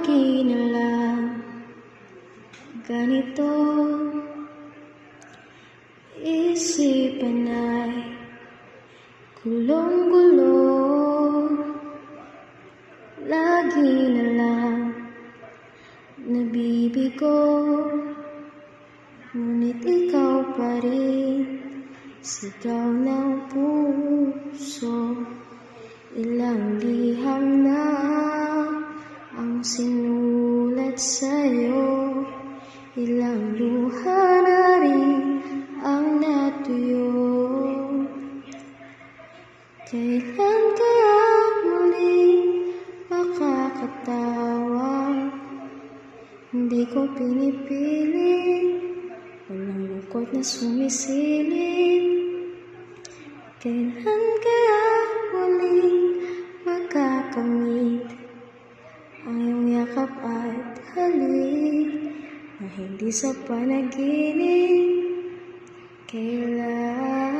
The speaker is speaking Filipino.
lagi na lang ganito. Isipan ay gulong-gulo, lagi na lang nabibigo. Ngunit ikaw pa rin, sigaw ng puso. Ilang liham na ang sinulat sa'yo, ilang luha na rin ang natuyo. Kailan kaya muli makakatawa? Hindi ko pinipili, walang lungkot na sumisilip. Kailan kaya muling magkakamit ang iyong yakap at halik na hindi sa panaginip? Kailan